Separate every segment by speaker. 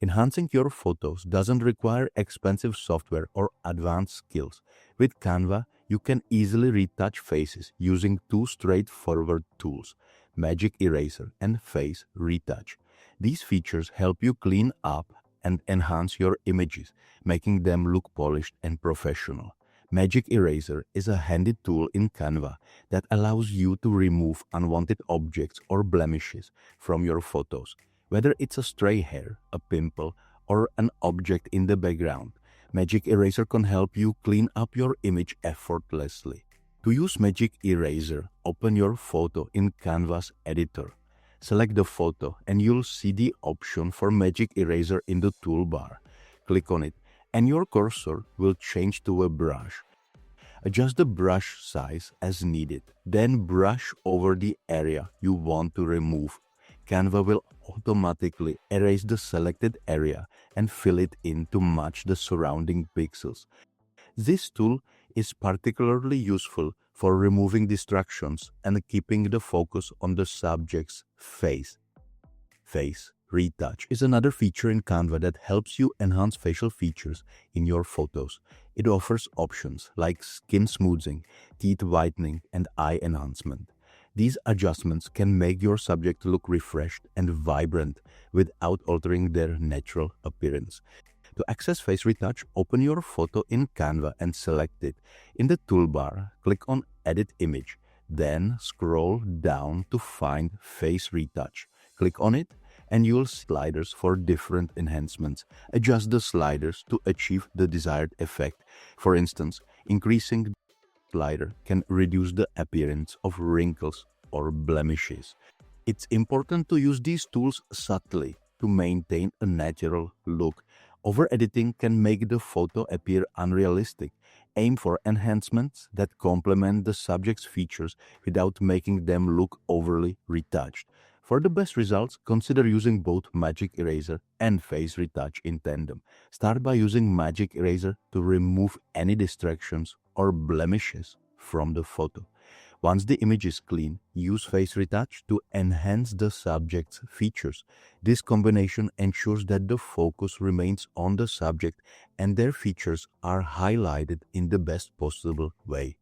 Speaker 1: Enhancing your photos doesn't require expensive software or advanced skills. With Canva, you can easily retouch faces using two straightforward tools, Magic Eraser and Face Retouch. These features help you clean up and enhance your images, making them look polished and professional. Magic Eraser is a handy tool in Canva that allows you to remove unwanted objects or blemishes from your photos. Whether it's a stray hair, a pimple, or an object in the background, Magic Eraser can help you clean up your image effortlessly. To use Magic Eraser, open your photo in Canva's editor. Select the photo and you'll see the option for Magic Eraser in the toolbar. Click on it and your cursor will change to a brush. Adjust the brush size as needed, then brush over the area you want to remove. Canva will automatically erase the selected area and fill it in to match the surrounding pixels. This tool is particularly useful for removing distractions and keeping the focus on the subject's face. Face Retouch is another feature in Canva that helps you enhance facial features in your photos. It offers options like skin smoothing, teeth whitening, and eye enhancement. These adjustments can make your subject look refreshed and vibrant without altering their natural appearance. To access Face Retouch, open your photo in Canva and select it. In the toolbar, click on Edit Image. Then scroll down to find Face Retouch. Click on it and you'll see sliders for different enhancements. Adjust the sliders to achieve the desired effect. For instance, increasing the slider can reduce the appearance of wrinkles or blemishes. It's important to use these tools subtly to maintain a natural look. Over-editing can make the photo appear unrealistic. Aim for enhancements that complement the subject's features without making them look overly retouched. For the best results, consider using both Magic Eraser and Face Retouch in tandem. Start by using Magic Eraser to remove any distractions or blemishes from the photo. Once the image is clean, use Face Retouch to enhance the subject's features. This combination ensures that the focus remains on the subject and their features are highlighted in the best possible way.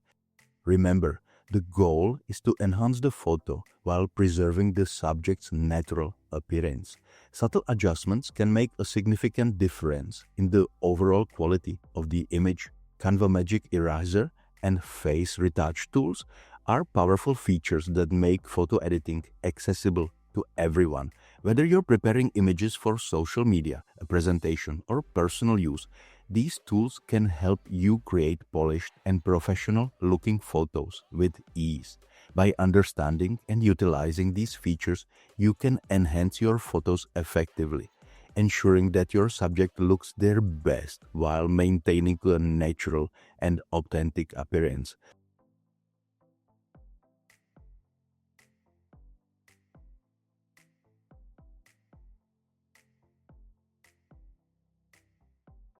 Speaker 1: Remember, the goal is to enhance the photo while preserving the subject's natural appearance. Subtle adjustments can make a significant difference in the overall quality of the image. Canva Magic Eraser and Face Retouch tools are powerful features that make photo editing accessible to everyone. Whether you're preparing images for social media, a presentation, or personal use, these tools can help you create polished and professional-looking photos with ease. By understanding and utilizing these features, you can enhance your photos effectively, ensuring that your subject looks their best while maintaining a natural and authentic appearance.